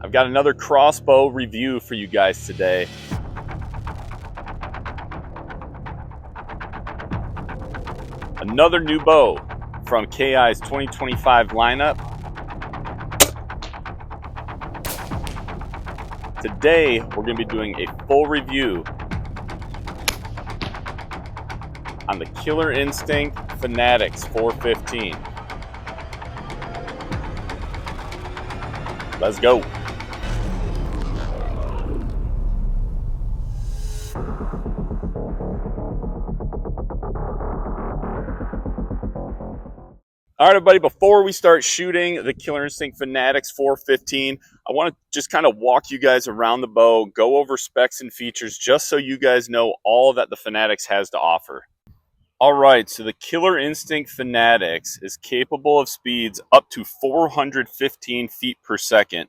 I've got another crossbow review for you guys today. Another new bow from KI's 2025 lineup. Today, we're going to be doing a full review on the Killer Instinct Fanatix 415. Let's go. All right, everybody, before we start shooting the Killer Instinct Fanatix 415, I want to just kind of walk you guys around the bow, go over specs and features, just so you guys know all that the Fanatix has to offer. All right, so the Killer Instinct Fanatix is capable of speeds up to 415 feet per second.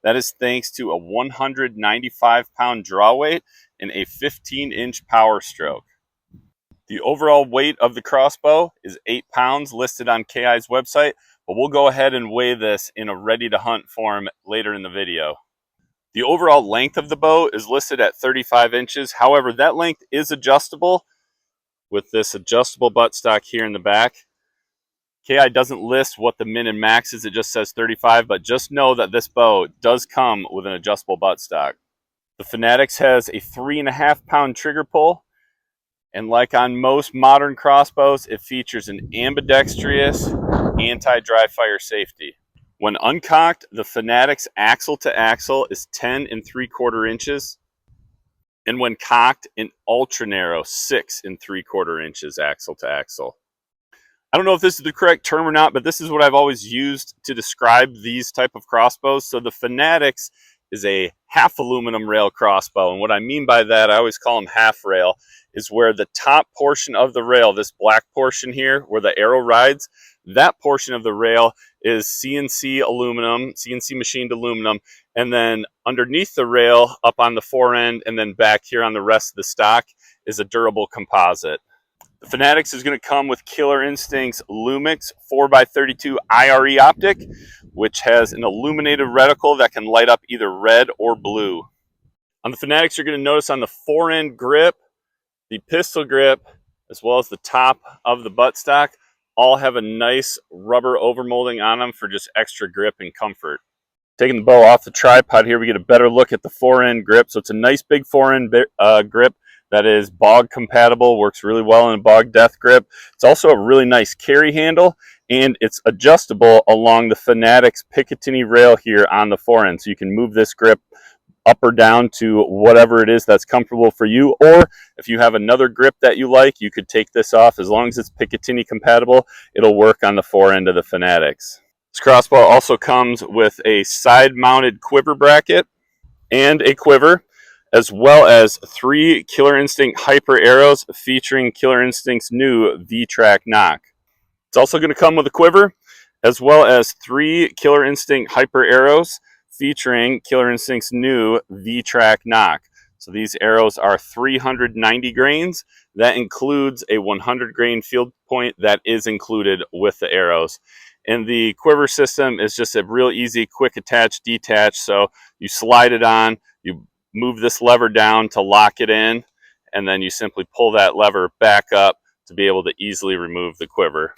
That is thanks to a 195-pound draw weight and a 15-inch power stroke. The overall weight of the crossbow is 8 pounds listed on KI's website, but we'll go ahead and weigh this in a ready-to-hunt form later in the video. The overall length of the bow is listed at 35 inches. However, that length is adjustable with this adjustable buttstock here in the back. KI doesn't list what the min and max is. It just says 35, but just know that this bow does come with an adjustable buttstock. The Fanatix has a 3.5-pound trigger pull. And like on most modern crossbows, it features an ambidextrous anti-dry fire safety. When uncocked, the Fanatix axle to axle is 10 3/4 inches. And when cocked, an ultra narrow 6 3/4 inches axle to axle. I don't know if this is the correct term or not, but this is what I've always used to describe these type of crossbows. So the Fanatix is a half aluminum rail crossbow. And what I mean by that, I always call them half rail, is where the top portion of the rail, this black portion here, where the arrow rides, that portion of the rail is CNC aluminum, CNC machined aluminum, and then underneath the rail, up on the fore end, and then back here on the rest of the stock is a durable composite. The Fanatix is going to come with Killer Instinct's Lumix 4x32 IRE optic, which has an illuminated reticle that can light up either red or blue. On the Fanatix, you're going to notice on the fore end grip, the pistol grip, as well as the top of the buttstock, all have a nice rubber overmolding on them for just extra grip and comfort. Taking the bow off the tripod here, we get a better look at the fore end grip. So it's a nice big fore end grip that is bog compatible, works really well in a bog death grip. It's also a really nice carry handle, and it's adjustable along the Fanatix Picatinny rail here on the fore end. So you can move this grip up or down to whatever it is that's comfortable for you, or if you have another grip that you like, you could take this off. As long as it's Picatinny compatible, it'll work on the fore end of the Fanatix. This crossbow also comes with a side-mounted quiver bracket and a quiver, as well as 3 Killer Instinct Hyper arrows featuring Killer Instinct's new V-Track nock. It's also going to come with a quiver, as well as 3 Killer Instinct Hyper arrows featuring Killer Instinct's new V-Track nock. So these arrows are 390 grains. That includes a 100 grain field point that is included with the arrows. And the quiver system is just a real easy, quick attach, detach. So you slide it on, you move this lever down to lock it in, and then you simply pull that lever back up to be able to easily remove the quiver.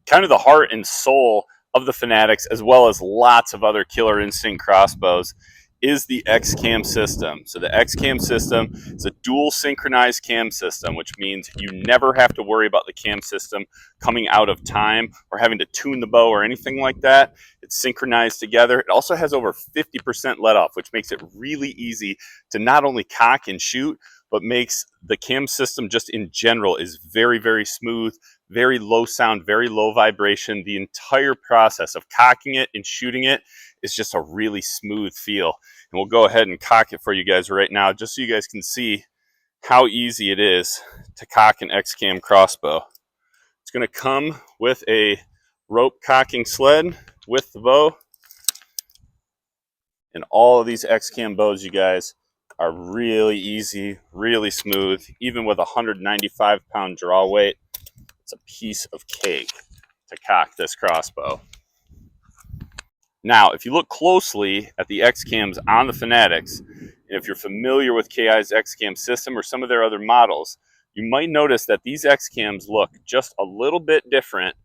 Kind of the heart and soul of the Fanatix, as well as lots of other Killer Instinct crossbows, is the X-Cam system. So the X-Cam system is a dual synchronized cam system, which means you never have to worry about the cam system coming out of time or having to tune the bow or anything like that. It's synchronized together. It also has over 50% let off, which makes it really easy to not only cock and shoot, but makes the cam system just in general is very, very smooth, very low sound, very low vibration. The entire process of cocking it and shooting it is just a really smooth feel. And we'll go ahead and cock it for you guys right now, just so you guys can see how easy it is to cock an X-Cam crossbow. It's going to come with a rope cocking sled with the bow. And all of these X-Cam bows, you guys, are really easy, really smooth. Even with a 195-pound draw weight, it's a piece of cake to cock this crossbow. Now, if you look closely at the X-Cams on the Fanatix, and if you're familiar with KI's X-Cam system or some of their other models, you might notice that these X-Cams look just a little bit different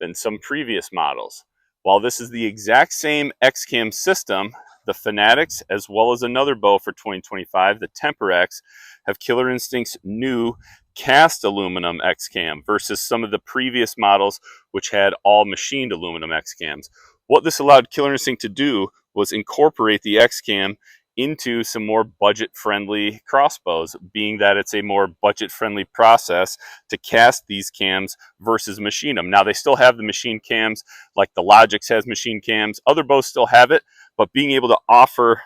than some previous models. While this is the exact same X-Cam system, the Fanatix, as well as another bow for 2025, the Temper X, have Killer Instinct's new cast aluminum X-Cam versus some of the previous models which had all machined aluminum X-Cams. What this allowed Killer Instinct to do was incorporate the X-Cam into some more budget-friendly crossbows, being that it's a more budget-friendly process to cast these cams versus machine them. Now, they still have the machine cams, like the Logix has machine cams. Other bows still have it, but being able to offer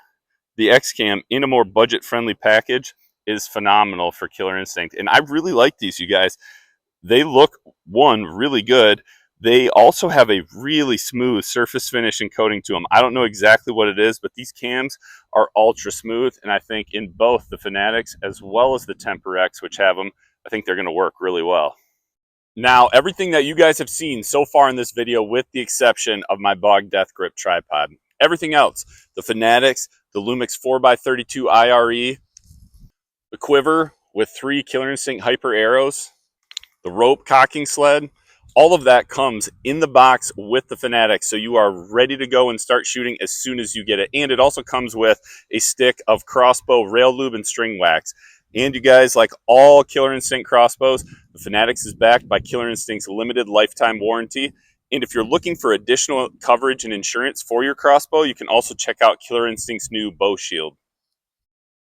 the X-Cam in a more budget-friendly package is phenomenal for Killer Instinct. And I really like these, you guys. They look, one, really good. They also have a really smooth surface finish and coating to them. I don't know exactly what it is, but these cams are ultra smooth. And I think in both the Fanatix as well as the Temper X, which have them, I think they're going to work really well. Now, everything that you guys have seen so far in this video, with the exception of my Bog Death Grip tripod, everything else, the Fanatix, the Lumix 4x32 IRE, the quiver with 3 Killer Instinct Hyper arrows, the rope cocking sled, all of that comes in the box with the Fanatix, so you are ready to go and start shooting as soon as you get it. And it also comes with a stick of Crossbow rail lube and string wax. And you guys, like all Killer Instinct crossbows, the Fanatix is backed by Killer Instinct's limited lifetime warranty. And if you're looking for additional coverage and insurance for your crossbow, you can also check out Killer Instinct's new bow shield.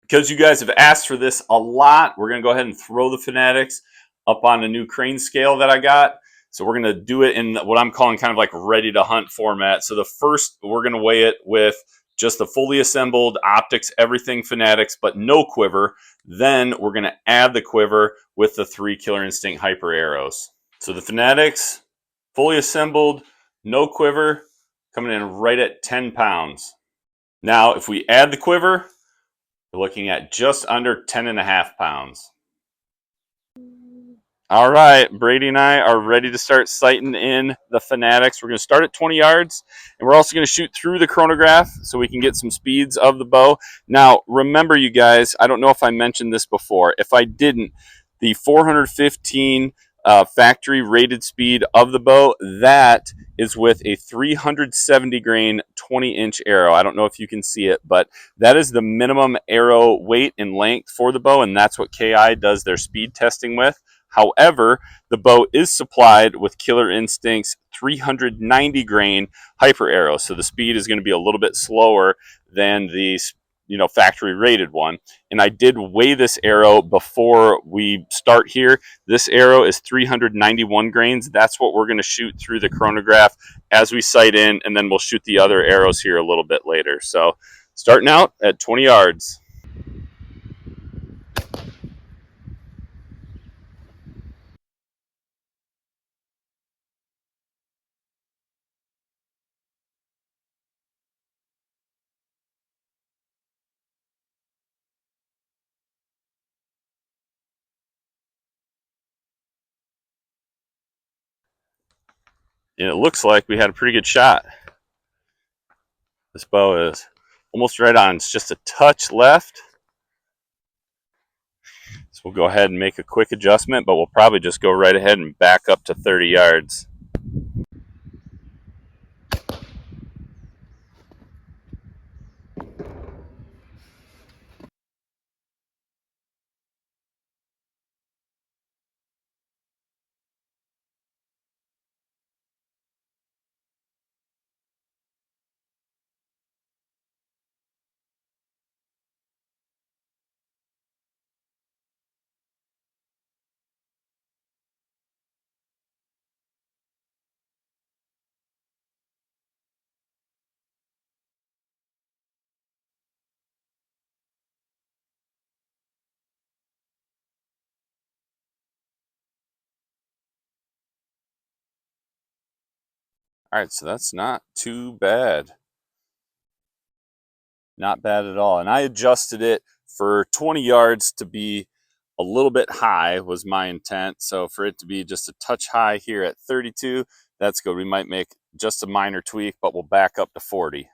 Because you guys have asked for this a lot, we're going to go ahead and throw the Fanatix up on a new crane scale that I got. So we're going to do it in what I'm calling kind of like ready to hunt format. So the first, we're going to weigh it with just the fully assembled optics, everything Fanatix, but no quiver. Then we're going to add the quiver with the 3 Killer Instinct Hyper arrows. So the Fanatix, fully assembled, no quiver, coming in right at 10 pounds. Now, if we add the quiver, we're looking at just under 10.5 pounds. All right, Brady and I are ready to start sighting in the Fanatix. We're going to start at 20 yards, and we're also going to shoot through the chronograph so we can get some speeds of the bow. Now, remember, you guys, I don't know if I mentioned this before. If I didn't, the 415 factory rated speed of the bow, that is with a 370 grain 20-inch arrow. I don't know if you can see it, but that is the minimum arrow weight and length for the bow, and that's what KI does their speed testing with. However, the bow is supplied with Killer Instinct's 390 grain hyper arrow, so the speed is going to be a little bit slower than the factory rated one. And I did weigh this arrow before we start here. This arrow is 391 grains. That's what we're going to shoot through the chronograph as we sight in, and then we'll shoot the other arrows here a little bit later. So starting out at 20 yards. And it looks like we had a pretty good shot. This bow is almost right on. It's just a touch left. So we'll go ahead and make a quick adjustment, but we'll probably just go right ahead and back up to 30 yards. All right, so that's not too bad. Not bad at all. And I adjusted it for 20 yards to be a little bit high was my intent. So for it to be just a touch high here at 32, that's good. We might make just a minor tweak, but we'll back up to 40.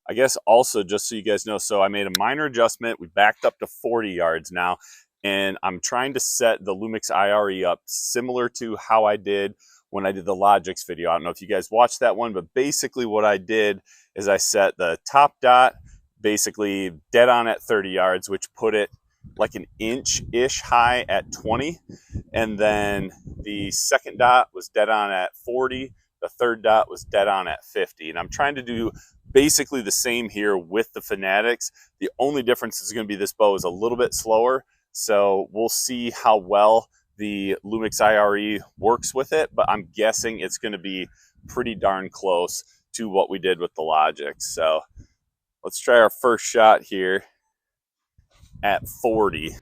I guess also, just so you guys know, so I made a minor adjustment. We backed up to 40 yards now, and I'm trying to set the Lumix IRE up similar to how I did when I did the Logix video. I don't know if you guys watched that one, but basically what I did is I set the top dot basically dead on at 30 yards, which put it like an inch-ish high at 20. And then the second dot was dead on at 40. The third dot was dead on at 50. And I'm trying to do basically the same here with the Fanatix. The only difference is going to be this bow is a little bit slower. So we'll see how well the Lumix IRE works with it, but I'm guessing it's going to be pretty darn close to what we did with the Logix. So let's try our first shot here at 40.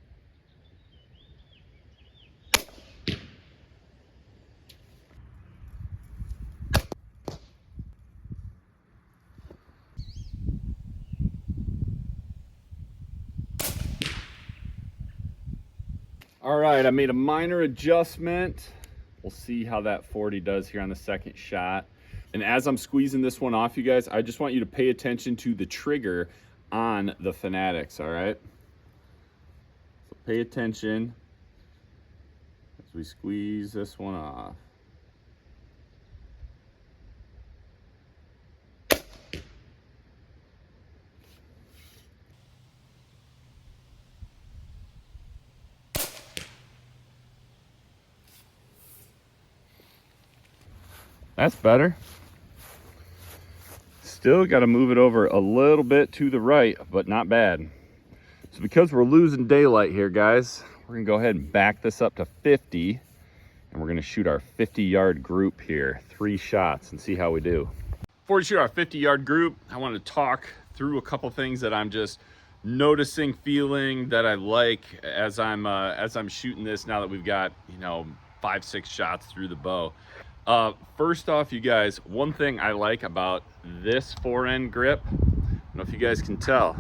All right, I made a minor adjustment. We'll see how that 40 does here on the second shot. And as I'm squeezing this one off, you guys, I just want you to pay attention to the trigger on the Fanatix, all right? So pay attention as we squeeze this one off. That's better. Still got to move it over a little bit to the right, but not bad. So because we're losing daylight here, guys, we're gonna go ahead and back this up to 50, and we're gonna shoot our 50-yard group here, 3 shots, and see how we do. Before we shoot our 50-yard group, I want to talk through a couple things that I'm just noticing, feeling that I like as I'm shooting this. Now that we've got 5-6 shots through the bow. First off, you guys, one thing I like about this forend grip, I don't know if you guys can tell,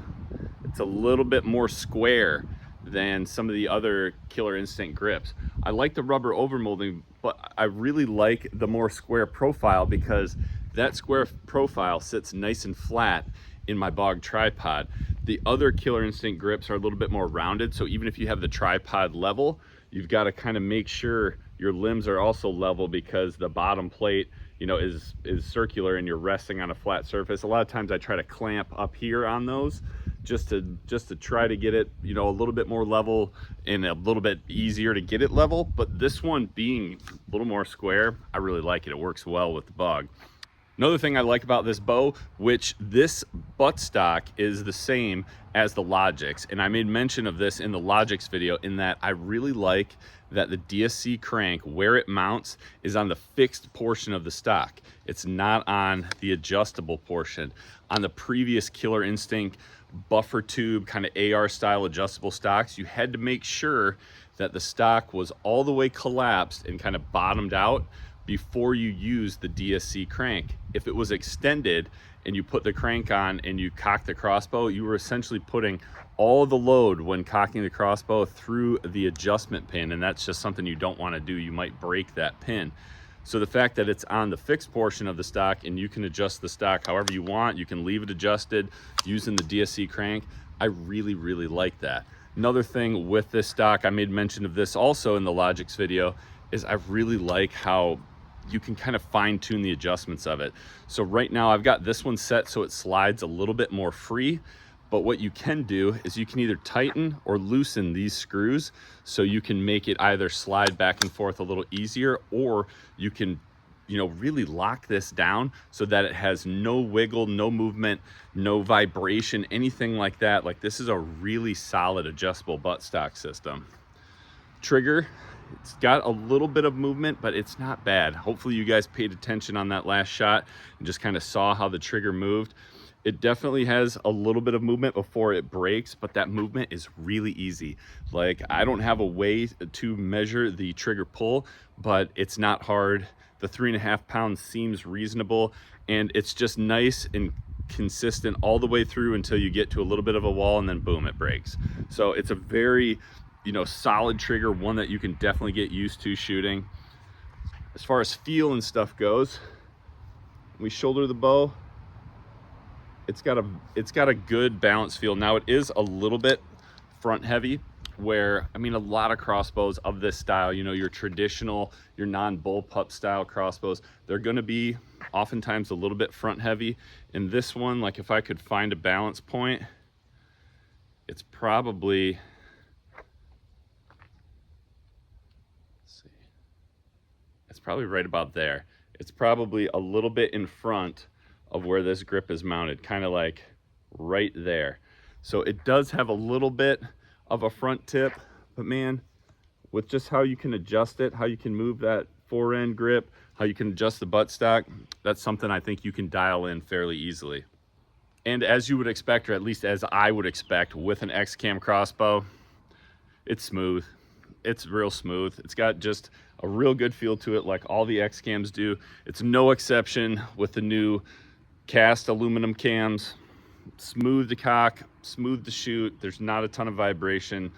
it's a little bit more square than some of the other Killer Instinct grips. I like the rubber overmolding, but I really like the more square profile because that square profile sits nice and flat in my Bog tripod. The other Killer Instinct grips are a little bit more rounded, so even if you have the tripod level, you've got to kind of make sure your limbs are also level because the bottom plate, is circular and you're resting on a flat surface. A lot of times I try to clamp up here on those just to try to get it, a little bit more level and a little bit easier to get it level. But this one being a little more square, I really like it. It works well with the Bog. Another thing I like about this bow, which this buttstock is the same as the Logix, and I made mention of this in the Logix video, in that I really like that the DSC crank, where it mounts, is on the fixed portion of the stock. It's not on the adjustable portion. On the previous Killer Instinct buffer tube kind of AR style adjustable stocks, you had to make sure that the stock was all the way collapsed and kind of bottomed out before you use the DSC crank. If it was extended and you put the crank on and you cock the crossbow, you were essentially putting all the load when cocking the crossbow through the adjustment pin, and that's just something you don't want to do. You might break that pin. So the fact that it's on the fixed portion of the stock and you can adjust the stock however you want, you can leave it adjusted using the DSC crank, I really, really like that. Another thing with this stock, I made mention of this also in the Logix video, is I really like how you can kind of fine tune the adjustments of it. So right now I've got this one set so it slides a little bit more free, but what you can do is you can either tighten or loosen these screws so you can make it either slide back and forth a little easier, or you can really lock this down so that it has no wiggle, no movement, no vibration, anything like that. Like, this is a really solid adjustable buttstock system. Trigger, it's got a little bit of movement, but it's not bad. Hopefully you guys paid attention on that last shot and just kind of saw how the trigger moved. It definitely has a little bit of movement before it breaks, but that movement is really easy. Like, I don't have a way to measure the trigger pull, but it's not hard. The 3.5 pounds seems reasonable, and it's just nice and consistent all the way through until you get to a little bit of a wall, and then boom, it breaks. So it's a very solid trigger, one that you can definitely get used to shooting. As far as feel and stuff goes, we shoulder the bow, it's got a good balance feel. Now it is a little bit front heavy, where I mean a lot of crossbows of this style, you know, your traditional, your non-bullpup style crossbows, they're going to be oftentimes a little bit front heavy. In this one, like if I could find a balance point, it's probably, let's see, it's probably right about there. It's probably a little bit in front of where this grip is mounted, kind of like right there. So it does have a little bit of a front tip, but man, with just how you can adjust it, how you can move that fore-end grip, how you can adjust the buttstock, that's something I think you can dial in fairly easily. And as you would expect, or at least as I would expect with an X-Cam crossbow, it's smooth. It's real smooth. It's got just a real good feel to it, like all the X-Cams do. It's no exception with the new cast aluminum cams. Smooth to cock, smooth to shoot. There's not a ton of vibration.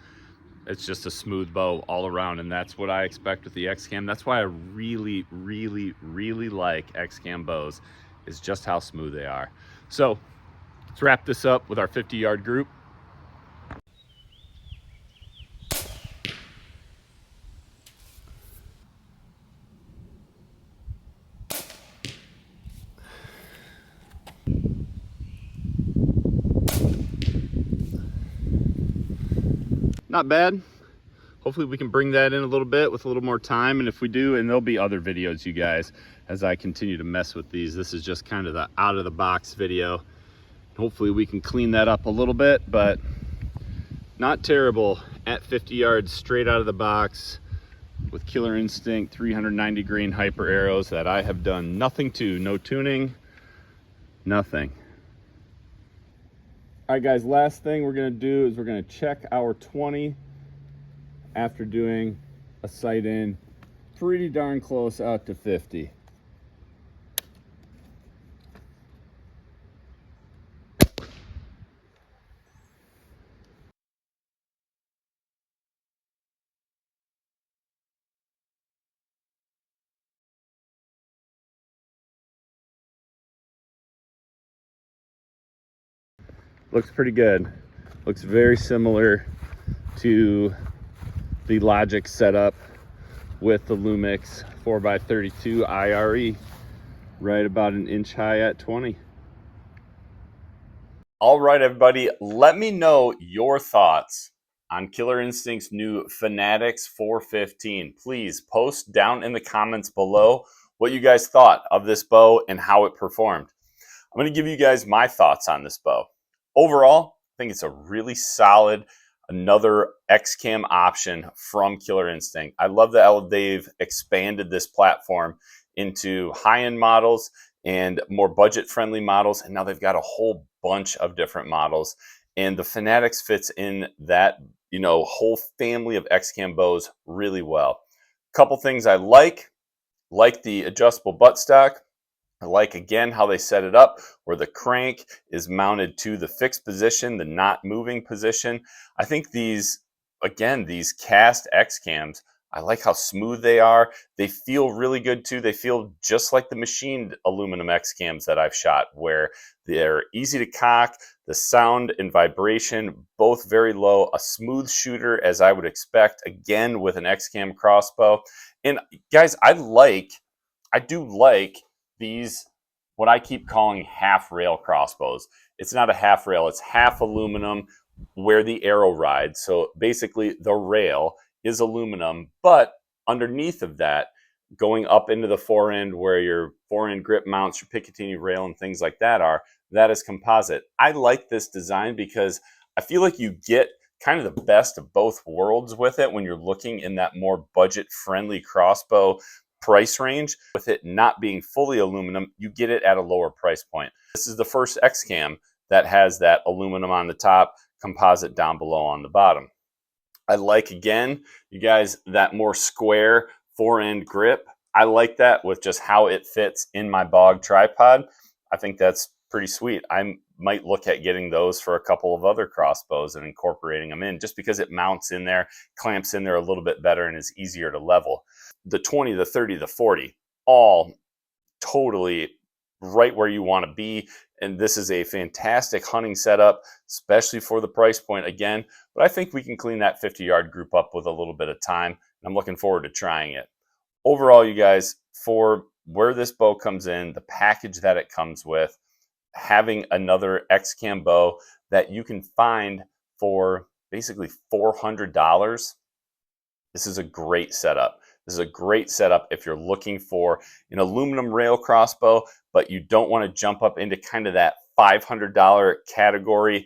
It's just a smooth bow all around, and that's what I expect with the X-Cam. That's why I really, really, really like X-Cam bows, is just how smooth they are. So let's wrap this up with our 50-yard group. Not bad. Hopefully we can bring that in a little bit with a little more time, and if we do, and there'll be other videos, you guys, as I continue to mess with these. This is just kind of the out of the box video. Hopefully we can clean that up a little bit, but not terrible at 50 yards straight out of the box with Killer Instinct 390 grain hyper arrows that I have done nothing to. No tuning, nothing. All right, guys, last thing we're gonna do is we're gonna check our 20 after doing a sight in pretty darn close out to 50. Looks pretty good. Looks very similar to the Logic setup with the Lumix 4x32 IRE, right about an inch high at 20. All right, everybody, let me know your thoughts on Killer Instinct's new Fanatix 415. Please post down in the comments below what you guys thought of this bow and how it performed. I'm going to give you guys my thoughts on this bow. Overall, I think it's a really solid, another X-Cam option from Killer Instinct. I love that they've expanded this platform into high-end models and more budget-friendly models, and now they've got a whole bunch of different models. And the Fanatix fits in that, you know, whole family of X-Cam bows really well. Couple things I like the adjustable buttstock. I like, again, how they set it up where the crank is mounted to the fixed position, the not moving position. I think these, again, these cast X-Cams, I like how smooth they are. They feel really good too. They feel just like the machined aluminum X-Cams that I've shot, where they're easy to cock, the sound and vibration, both very low, a smooth shooter as I would expect, again, with an X-Cam crossbow. And guys, I do like these, what I keep calling half rail crossbows. It's not a half rail, it's half aluminum where the arrow rides. So basically the rail is aluminum, but underneath of that, going up into the fore end where your fore end grip mounts, your Picatinny rail and things like that are, that is composite. I like this design because I feel like you get kind of the best of both worlds with it when you're looking in that more budget-friendly crossbow price range. With it not being fully aluminum, you get it at a lower price point. This is the first X-Cam that has that aluminum on the top, composite down below on the bottom. I like, again, you guys, that more square fore-end grip. I like that with just how it fits in my bog tripod. I think that's pretty sweet. I might look at getting those for a couple of other crossbows and incorporating them in, just because it mounts in there, clamps in there a little bit better, and is easier to level. The 20, the 30, the 40, all totally right where you want to be. And this is a fantastic hunting setup, especially for the price point again. But I think we can clean that 50-yard group up with a little bit of time. And I'm looking forward to trying it. Overall, you guys, for where this bow comes in, the package that it comes with, having another X-Cam bow that you can find for basically $400, this is a great setup. This is a great setup if you're looking for an aluminum rail crossbow, but you don't want to jump up into kind of that $500 category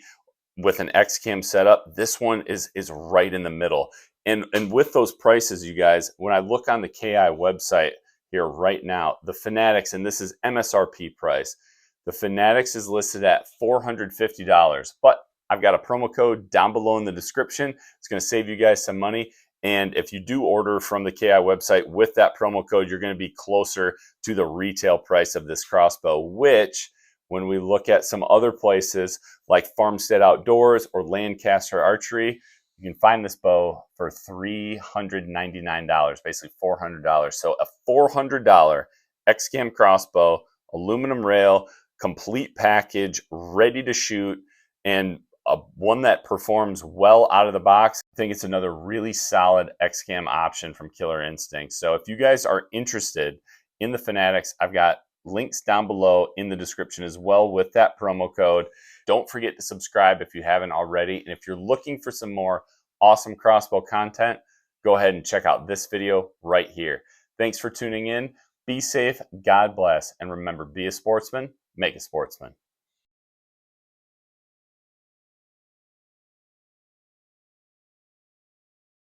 with an X-Cam setup. This one is right in the middle. And with those prices, you guys, when I look on the KI website here right now, the Fanatix, and this is MSRP price, the Fanatix is listed at $450, but I've got a promo code down below in the description. It's going to save you guys some money. And if you do order from the KI website with that promo code, you're going to be closer to the retail price of this crossbow, which when we look at some other places like Farmstead Outdoors or Lancaster Archery, you can find this bow for $399, basically $400. So a $400 X-Cam crossbow, aluminum rail, complete package, ready to shoot, and one that performs well out of the box. I think it's another really solid X-Cam option from Killer Instinct. So if you guys are interested in the Fanatix, I've got links down below in the description as well with that promo code. Don't forget to subscribe if you haven't already. And if you're looking for some more awesome crossbow content, go ahead and check out this video right here. Thanks for tuning in. Be safe, God bless, and remember, be a sportsman, make a sportsman.